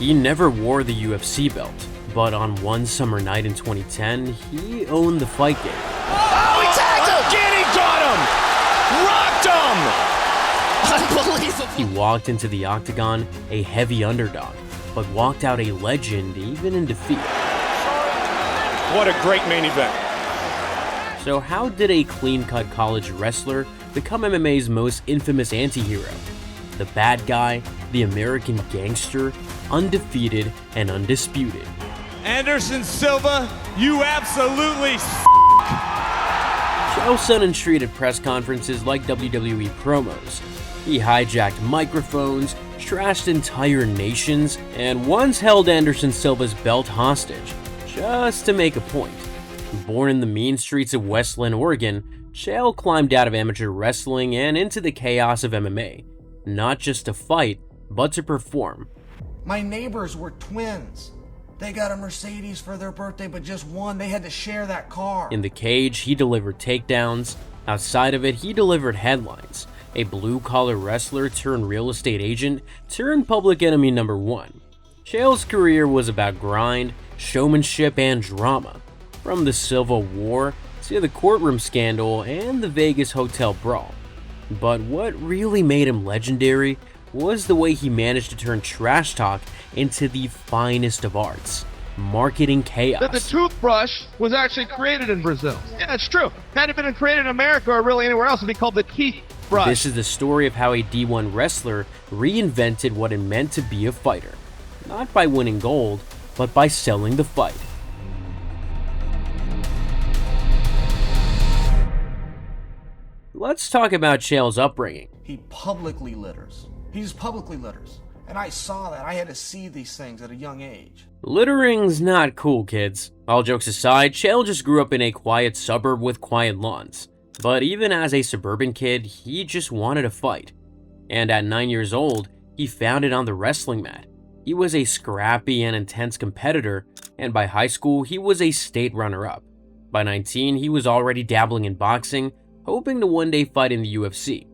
He never wore the UFC belt, but on one summer night in 2010, he owned the fight game. Oh, he tagged him! Again, he got him! Rocked him! Unbelievable! He walked into the octagon a heavy underdog, but walked out a legend even in defeat. What a great main event. So how did a clean-cut college wrestler become MMA's most infamous anti-hero? The bad guy, the American gangster, undefeated and undisputed. Anderson Silva, you absolutely Chael Sonnen treated press conferences like WWE promos. He hijacked microphones, trashed entire nations, and once held Anderson Silva's belt hostage, just to make a point. Born in the mean streets of Westland, Oregon, Chael climbed out of amateur wrestling and into the chaos of MMA, not just to fight, but to perform. My neighbors were twins. They got a Mercedes for their birthday, but just one. They had to share that car. In the cage, he delivered takedowns. Outside of it, he delivered headlines. A blue-collar wrestler turned real estate agent turned public enemy number one. Chael's career was about grind, showmanship, and drama. From the Civil War to the courtroom scandal and the Vegas hotel brawl. But what really made him legendary was the way he managed to turn trash talk into the finest of arts, marketing chaos. That the toothbrush was actually created in Brazil. Yeah, it's true. Had it been created in America or really anywhere else, it'd be called the teeth brush. This is the story of how a D1 wrestler reinvented what it meant to be a fighter. Not by winning gold, but by selling the fight. Let's talk about Chael's upbringing. He publicly litters. He just publicly litters. And I saw that. I had to see these things at a young age. Littering's not cool, kids. All jokes aside, Chael just grew up in a quiet suburb with quiet lawns. But even as a suburban kid, he just wanted to fight. And at 9 years old, he found it on the wrestling mat. He was a scrappy and intense competitor, and by high school, he was a state runner-up. By 19, he was already dabbling in boxing, hoping to one day fight in the UFC.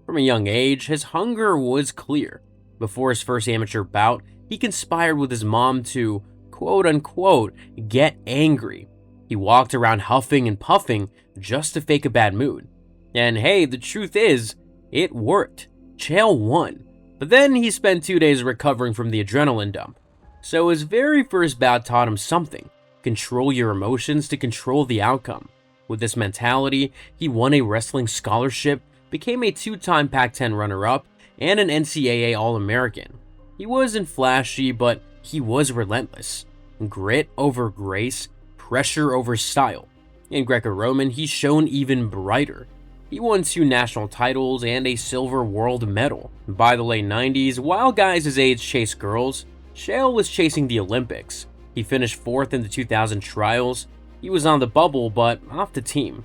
From a young age, his hunger was clear. Before his first amateur bout, he conspired with his mom to, quote-unquote, get angry. He walked around huffing and puffing just to fake a bad mood. And hey, the truth is, it worked. Chael won. But then he spent 2 days recovering from the adrenaline dump. So his very first bout taught him something. Control your emotions to control the outcome. With this mentality, he won a wrestling scholarship, became a 2-time Pac-10 runner-up, and an NCAA All-American. He wasn't flashy, but he was relentless. Grit over grace, pressure over style. In Greco-Roman, he shone even brighter. He won 2 national titles and a silver world medal. By the late 90s, while guys his age chased girls, Chael was chasing the Olympics. He finished 4th in the 2000 trials. He was on the bubble, but off the team.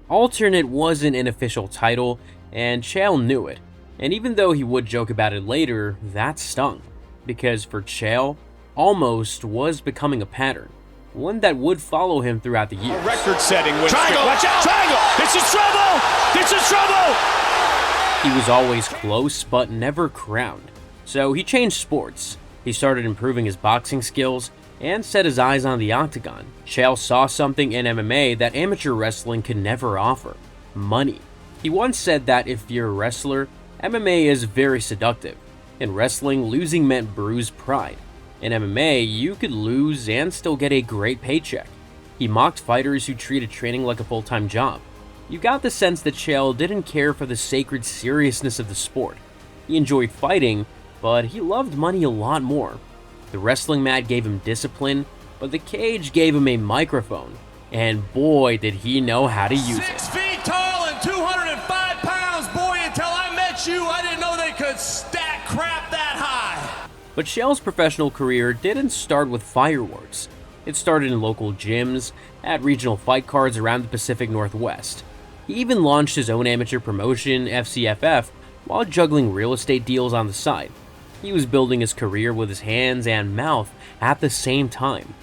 Alternate wasn't an official title, and Chael knew it. And even though he would joke about it later, that stung. Because for Chael, almost was becoming a pattern. One that would follow him throughout the years. A record-setting win. Triangle! Watch out! Triangle! This is trouble! This is trouble! He was always close, but never crowned. So he changed sports. He started improving his boxing skills, and set his eyes on the octagon. Chael saw something in MMA that amateur wrestling could never offer: money. He once said that if you're a wrestler, MMA is very seductive. In wrestling, losing meant bruised pride. In MMA, you could lose and still get a great paycheck. He mocked fighters who treated training like a full-time job. You got the sense that Chael didn't care for the sacred seriousness of the sport. He enjoyed fighting, but he loved money a lot more. The wrestling mat gave him discipline, but the cage gave him a microphone. And boy, did he know how to use it. 6 feet tall and 205 pounds, boy, until I met you, I didn't know they could stack crap that high. But Chael's professional career didn't start with fireworks. It started in local gyms, at regional fight cards around the Pacific Northwest. He even launched his own amateur promotion, FCFF, while juggling real estate deals on the side. He was building his career with his hands and mouth at the same time.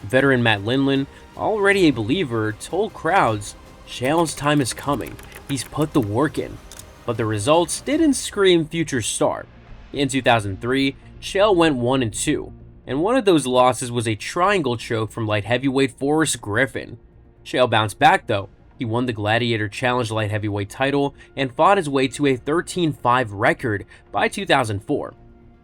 Veteran Matt Lindland, already a believer, told crowds, Chael's time is coming, he's put the work in. But the results didn't scream future star. In 2003, Chael went 1-2, and one of those losses was a triangle choke from light heavyweight Forrest Griffin. Chael bounced back though. He won the Gladiator Challenge light heavyweight title and fought his way to a 13-5 record by 2004.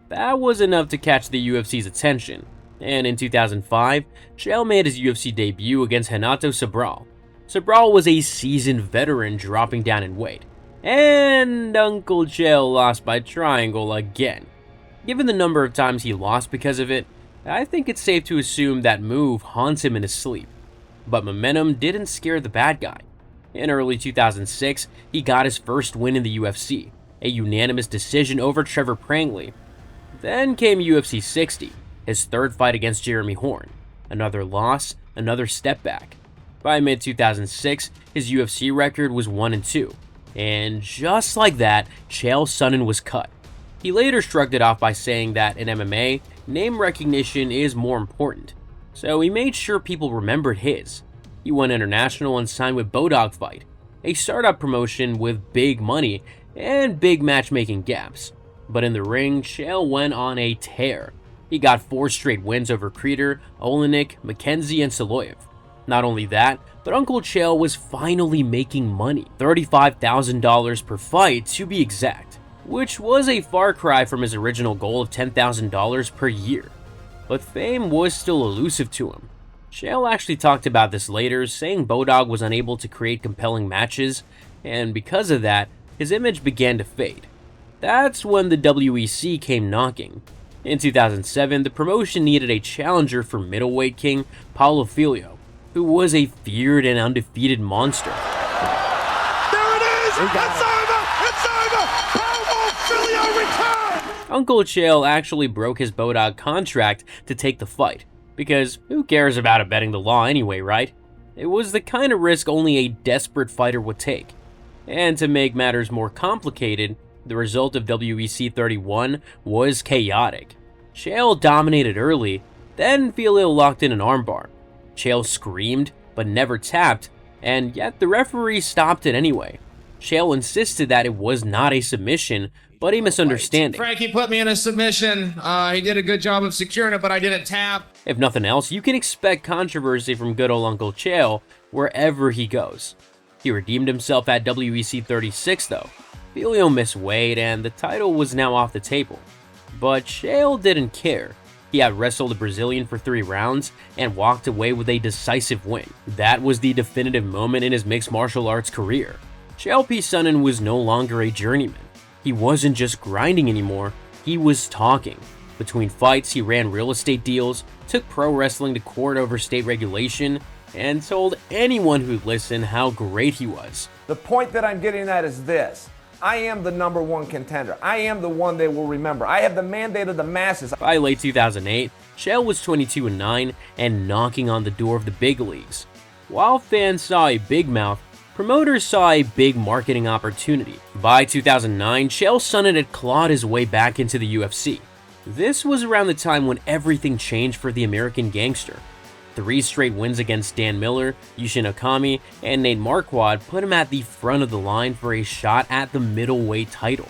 That was enough to catch the UFC's attention, and in 2005, Chael made his UFC debut against Renato Sobral. Sobral was a seasoned veteran dropping down in weight, and Uncle Chael lost by triangle again. Given the number of times he lost because of it, I think it's safe to assume that move haunts him in his sleep. But momentum didn't scare the bad guy. In early 2006, he got his first win in the UFC, a unanimous decision over Trevor Prangley. Then came UFC 60, his third fight against Jeremy Horn. Another loss, another step back. By mid-2006, his UFC record was 1-2, and just like that, Chael Sonnen was cut. He later shrugged it off by saying that in MMA, name recognition is more important, so he made sure people remembered his. He went international and signed with Bodog Fight, a startup promotion with big money and big matchmaking gaps. But in the ring, Chael went on a tear. He got 4 straight wins over Kreter, Olenek, McKenzie, and Saloyev. Not only that, but Uncle Chael was finally making money, $35,000 per fight to be exact, which was a far cry from his original goal of $10,000 per year. But fame was still elusive to him. Chael actually talked about this later, saying Bodog was unable to create compelling matches, and because of that, his image began to fade. That's when the WEC came knocking. In 2007, the promotion needed a challenger for middleweight king Paulo Filho, who was a feared and undefeated monster. There it is! It's over! It's over! Paulo Filho returns! Uncle Chael actually broke his Bodog contract to take the fight, because who cares about abetting the law anyway, right? It was the kind of risk only a desperate fighter would take. And to make matters more complicated, the result of WEC 31 was chaotic. Chael dominated early, then Filho locked in an armbar. Chael screamed, but never tapped, and yet the referee stopped it anyway. Chael insisted that it was not a submission, but a misunderstanding. Frankie put me in a submission. He did a good job of securing it, but I didn't tap. If nothing else, you can expect controversy from good old Uncle Chael wherever he goes. He redeemed himself at WEC 36 though. Filho missed weight and the title was now off the table. But Chael didn't care. He had wrestled the Brazilian for 3 rounds and walked away with a decisive win. That was the definitive moment in his mixed martial arts career. Chael P. Sonnen was no longer a journeyman. He wasn't just grinding anymore, he was talking. Between fights, he ran real estate deals, took pro wrestling to court over state regulation, and told anyone who'd listen how great he was. The point that I'm getting at is this. I am the #1 contender. I am the one they will remember. I have the mandate of the masses. By late 2008, Chael was 22-9 and knocking on the door of the big leagues. While fans saw a big mouth, promoters saw a big marketing opportunity. By 2009, Chael Sonnen had clawed his way back into the UFC. This was around the time when everything changed for the American gangster. 3 straight wins against Dan Miller, Yushin Okami, and Nate Marquardt put him at the front of the line for a shot at the middleweight title.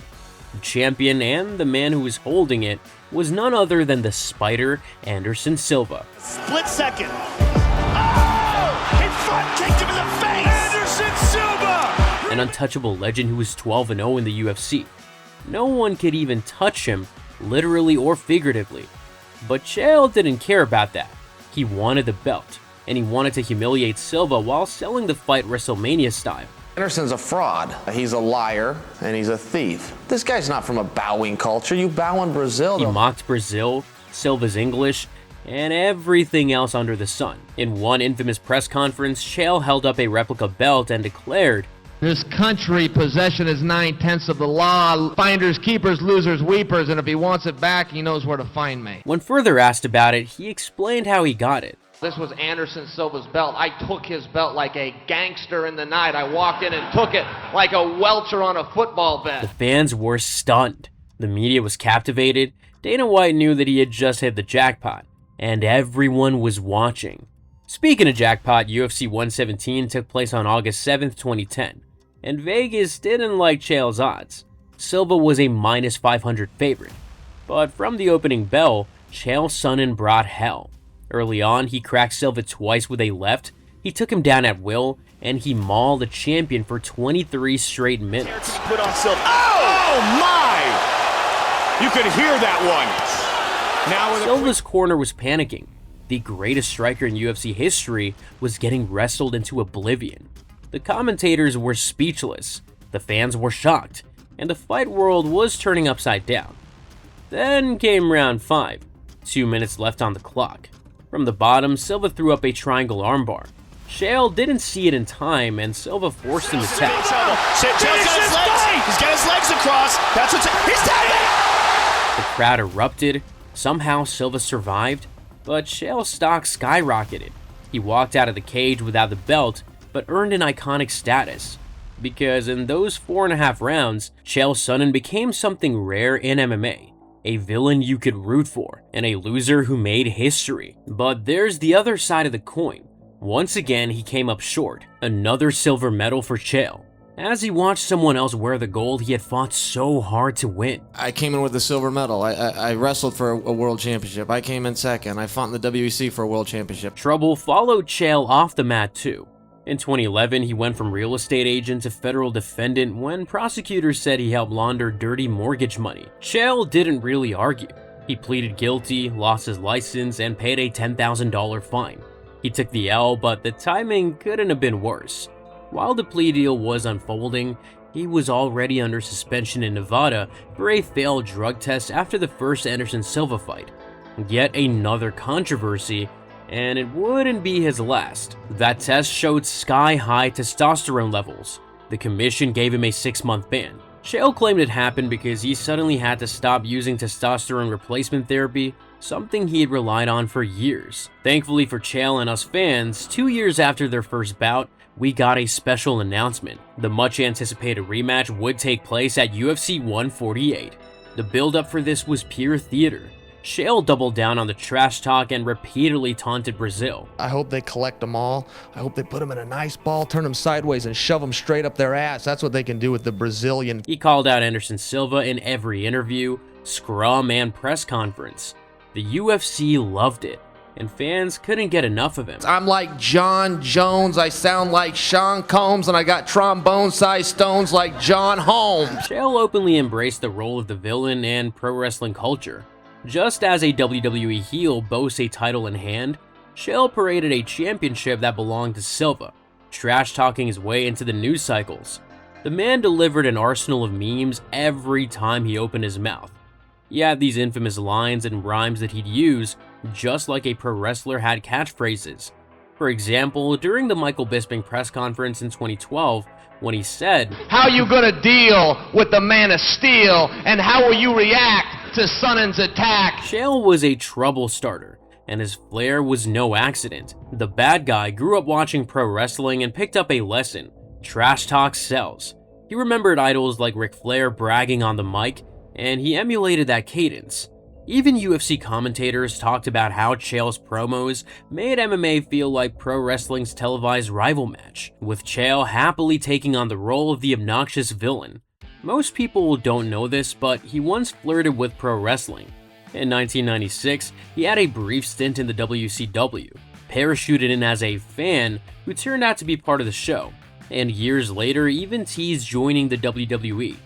The champion and the man who was holding it was none other than the Spider, Anderson Silva. Split second. Oh! He front kicked him in the face! Anderson Silva! An untouchable legend who was 12-0 in the UFC. No one could even touch him, literally or figuratively. But Chael didn't care about that. He wanted the belt, and he wanted to humiliate Silva while selling the fight WrestleMania style. Anderson's a fraud. He's a liar, and he's a thief. This guy's not from a bowing culture. You bow in Brazil. He mocked Brazil, Silva's English, and everything else under the sun. In one infamous press conference, Chael held up a replica belt and declared, This country, possession is 9/10 of the law. Finders, keepers, losers, weepers, and if he wants it back, he knows where to find me. When further asked about it, he explained how he got it. This was Anderson Silva's belt. I took his belt like a gangster in the night. I walked in and took it like a welcher on a football The bet. fans were stunned. The media was captivated. Dana White knew that he had just hit the jackpot, and everyone was watching. Speaking of jackpot, UFC 117 took place on August 7th, 2010, and Vegas didn't like Chael's odds. Silva was a -500 favorite, but from the opening bell, Chael Sonnen brought hell. Early on, he cracked Silva twice with a left, he took him down at will, and he mauled the champion for 23 straight minutes. Put on Silva. Oh my! You could hear that one. Now Silva's corner was panicking. The greatest striker in UFC history was getting wrestled into oblivion. The commentators were speechless, the fans were shocked, and the fight world was turning upside down. Then came round 5, 2 minutes left on the clock. From the bottom, Silva threw up a triangle armbar. Chael didn't see it in time, and Silva forced him to tap. Chael's got his legs. He's got his legs across. That's what's. He's tapping. The crowd erupted. Somehow Silva survived, but Chael's stock skyrocketed. He walked out of the cage without the belt, but earned an iconic status. Because in those 4.5 rounds, Chael Sonnen became something rare in MMA. A villain you could root for, and a loser who made history. But there's the other side of the coin. Once again, he came up short. Another silver medal for Chael. As he watched someone else wear the gold he had fought so hard to win. I came in with the silver medal. I wrestled for a world championship. I came in second. I fought in the WEC for a world championship. Trouble followed Chael off the mat too. In 2011, he went from real estate agent to federal defendant when prosecutors said he helped launder dirty mortgage money. Chael didn't really argue. He pleaded guilty, lost his license, and paid a $10,000 fine. He took the L, but the timing couldn't have been worse. While the plea deal was unfolding, he was already under suspension in Nevada for a failed drug test after the first Anderson Silva fight. Yet another controversy, and it wouldn't be his last. That test showed sky-high testosterone levels. The commission gave him a 6-month ban. Chael claimed it happened because he suddenly had to stop using testosterone replacement therapy, something he had relied on for years. Thankfully for Chael and us fans, 2 years after their first bout, we got a special announcement. The much-anticipated rematch would take place at UFC 148. The build-up for this was pure theater. Chael doubled down on the trash talk and repeatedly taunted Brazil. I hope they collect them all. I hope they put them in a nice ball, turn them sideways, and shove them straight up their ass. That's what they can do with the Brazilian. He called out Anderson Silva in every interview, scrum, and press conference. The UFC loved it, and fans couldn't get enough of him. I'm like John Jones, I sound like Sean Combs, and I got trombone-sized stones like John Holmes. Chael openly embraced the role of the villain and pro wrestling culture. Just as a WWE heel boasts a title in hand, Chael paraded a championship that belonged to Silva, trash-talking his way into the news cycles. The man delivered an arsenal of memes every time he opened his mouth. He had these infamous lines and rhymes that he'd use, just like a pro wrestler had catchphrases. For example, during the Michael Bisping press conference in 2012, when he said, "How you gonna deal with the Man of Steel, and how will you react to Sonnen's attack?" Chael was a trouble starter, and his flair was no accident. The bad guy grew up watching pro wrestling and picked up a lesson. Trash talk sells. He remembered idols like Ric Flair bragging on the mic, and he emulated that cadence. Even UFC commentators talked about how Chael's promos made MMA feel like pro wrestling's televised rival match, with Chael happily taking on the role of the obnoxious villain. Most people don't know this, but he once flirted with pro wrestling. In 1996, he had a brief stint in the WCW, parachuted in as a fan who turned out to be part of the show, and years later even teased joining the WWE.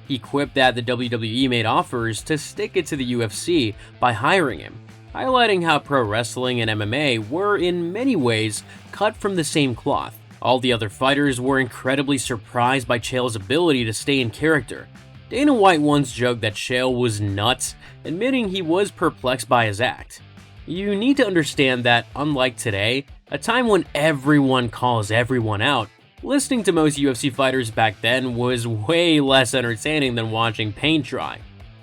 He quipped that the WWE made offers to stick it to the UFC by hiring him, highlighting how pro wrestling and MMA were in many ways cut from the same cloth. All the other fighters were incredibly surprised by Chael's ability to stay in character. Dana White once joked that Chael was nuts, admitting he was perplexed by his act. You need to understand that, unlike today, a time when everyone calls everyone out, listening to most UFC fighters back then was way less entertaining than watching paint dry.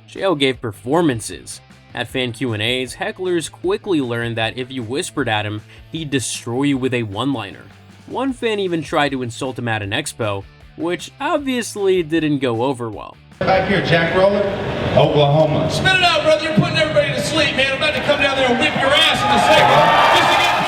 Chael gave performances. At fan Q&As, hecklers quickly learned that if you whispered at him, he'd destroy you with a one-liner. One fan even tried to insult him at an expo, which obviously didn't go over well. Back here, Jack Roller, Oklahoma. Spit it out, brother. You're putting everybody to sleep, man. I'm about to come down there and whip your ass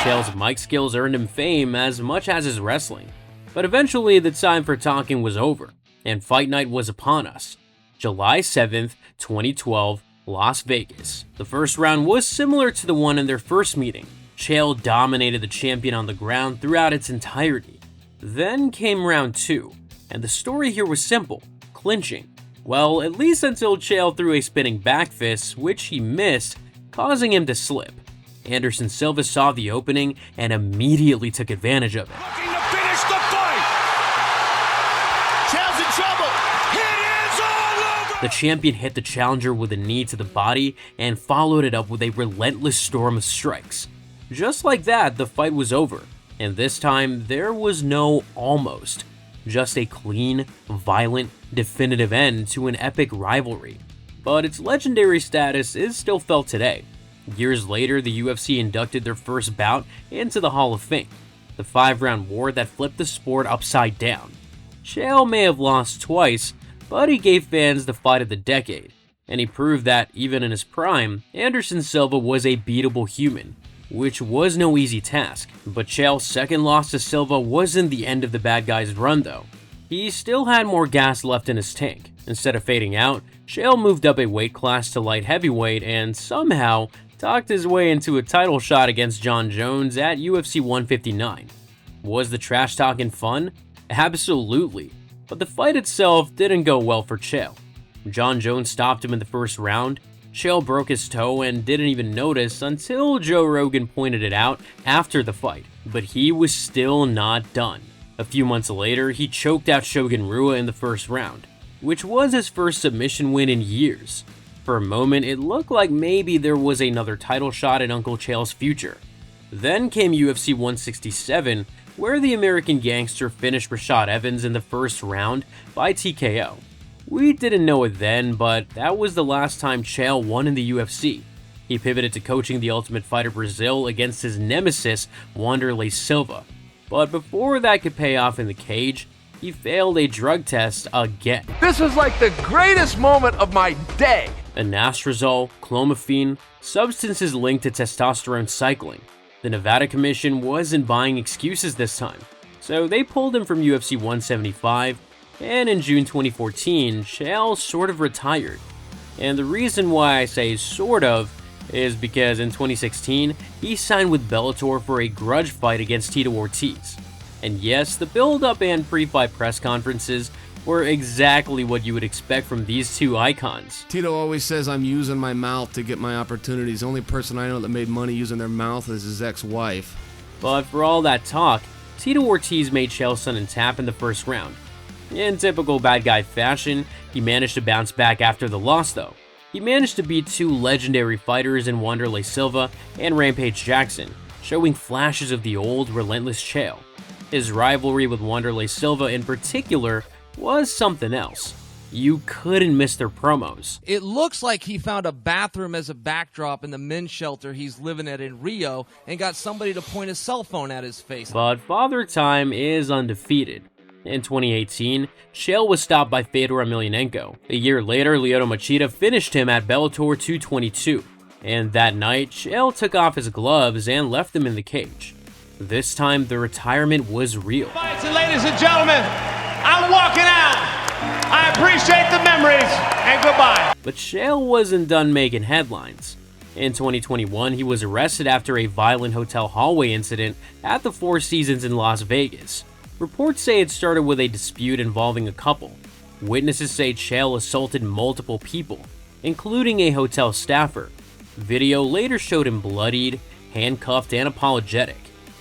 in a second. Chael's mic skills earned him fame as much as his wrestling. But eventually, the time for talking was over, and fight night was upon us. July 7th, 2012, Las Vegas. The first round was similar to the one in their first meeting. Chael dominated the champion on the ground throughout its entirety. Then came round 2, and the story here was simple: clinching. Well, at least until Chael threw a spinning back fist, which he missed, causing him to slip. Anderson Silva saw the opening and immediately took advantage of it. Looking to finish the fight. Chael's in trouble. It is all over. The champion hit the challenger with a knee to the body and followed it up with a relentless storm of strikes. Just like that, the fight was over, and this time there was no almost. Just a clean, violent, definitive end to an epic rivalry. But its legendary status is still felt today. Years later, the UFC inducted their first bout into the Hall of Fame, the 5-round war that flipped the sport upside down. Chael may have lost twice, but he gave fans the fight of the decade, and he proved that, even in his prime, Anderson Silva was a beatable human, which was no easy task. But Chael's second loss to Silva wasn't the end of the bad guy's run though. He still had more gas left in his tank. Instead of fading out, Chael moved up a weight class to light heavyweight and somehow talked his way into a title shot against Jon Jones at UFC 159. Was the trash talking fun? Absolutely, but the fight itself didn't go well for Chael. Jon Jones stopped him in the first round. Chael broke his toe and didn't even notice until Joe Rogan pointed it out after the fight, but he was still not done. A few months later, he choked out Shogun Rua in the first round, which was his first submission win in years. For a moment, it looked like maybe there was another title shot in Uncle Chael's future. Then came UFC 167, where the American gangster finished Rashad Evans in the first round by TKO. We didn't know it then, but that was the last time Chael won in the UFC. He pivoted to coaching the Ultimate Fighter Brazil against his nemesis, Wanderlei Silva. But before that could pay off in the cage, he failed a drug test again. This was like the greatest moment of my day. Anastrozole, clomiphene, substances linked to testosterone cycling. The Nevada Commission wasn't buying excuses this time, so they pulled him from UFC 175, and in June 2014, Chael sort of retired. And the reason why I say sort of is because in 2016, he signed with Bellator for a grudge fight against Tito Ortiz. And yes, the build-up and pre-fight press conferences were exactly what you would expect from these two icons. Tito always says I'm using my mouth to get my opportunities. The only person I know that made money using their mouth is his ex-wife. But for all that talk, Tito Ortiz made Chael Sonnen tap in the first round. In typical bad guy fashion, he managed to bounce back after the loss though. He managed to beat two legendary fighters in Wanderlei Silva and Rampage Jackson, showing flashes of the old, relentless Chael. His rivalry with Wanderlei Silva in particular was something else. You couldn't miss their promos. It looks like he found a bathroom as a backdrop in the men's shelter he's living at in Rio and got somebody to point his cell phone at his face. But Father Time is undefeated. In 2018, Chael was stopped by Fedor Emelianenko. A year later, Lyoto Machida finished him at Bellator 222. And that night, Chael took off his gloves and left them in the cage. This time, the retirement was real. Fights, and ladies and gentlemen, I'm walking out. I appreciate the memories, and goodbye. But Chael wasn't done making headlines. In 2021, he was arrested after a violent hotel hallway incident at the Four Seasons in Las Vegas. Reports say it started with a dispute involving a couple. Witnesses say Chael assaulted multiple people, including a hotel staffer. Video later showed him bloodied, handcuffed, and apologetic.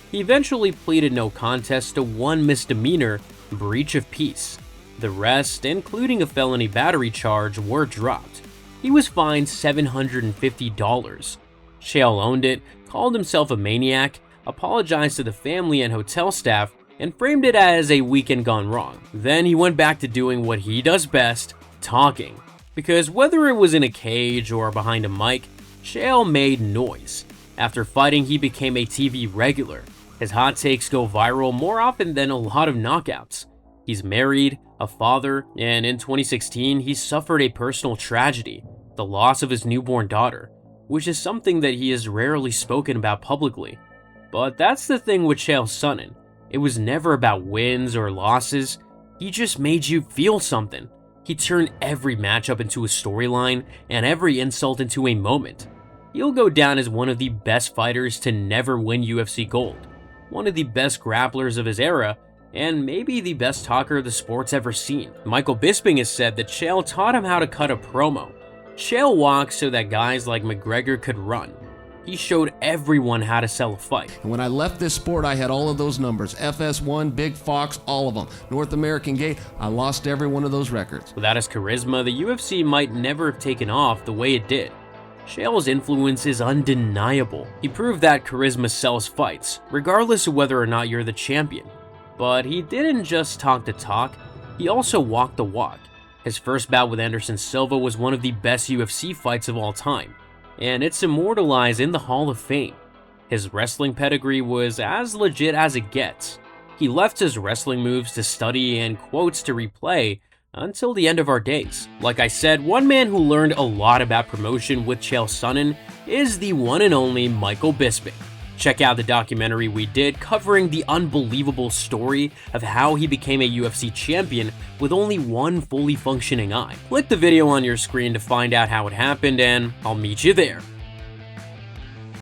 He eventually pleaded no contest to one misdemeanor, breach of peace. The rest, including a felony battery charge, were dropped. He was fined $750. Chael owned it, called himself a maniac, apologized to the family and hotel staff, and framed it as a weekend gone wrong. Then he went back to doing what he does best, talking. Because whether it was in a cage or behind a mic, Chael made noise. After fighting, he became a TV regular. His hot takes go viral more often than a lot of knockouts. He's married, a father, and in 2016, he suffered a personal tragedy, the loss of his newborn daughter, which is something that he has rarely spoken about publicly. But that's the thing with Chael Sonnen. It was never about wins or losses. He just made you feel something. He turned every matchup into a storyline and every insult into a moment. He'll go down as one of the best fighters to never win UFC gold, one of the best grapplers of his era, and maybe the best talker the sport's ever seen. Michael Bisping has said that Chael taught him how to cut a promo. Chael walked so that guys like McGregor could run. He showed everyone how to sell a fight. And when I left this sport, I had all of those numbers. FS1, Big Fox, all of them. North American Gate, I lost every one of those records. Without his charisma, the UFC might never have taken off the way it did. Chael's influence is undeniable. He proved that charisma sells fights, regardless of whether or not you're the champion. But he didn't just talk the talk, he also walked the walk. His first bout with Anderson Silva was one of the best UFC fights of all time, and it's immortalized in the Hall of Fame. His wrestling pedigree was as legit as it gets. He left his wrestling moves to study and quotes to replay until the end of our days. Like I said, one man who learned a lot about promotion with Chael Sonnen is the one and only Michael Bisping. Check out the documentary we did covering the unbelievable story of how he became a UFC champion with only one fully functioning eye. Click the video on your screen to find out how it happened, and I'll meet you there.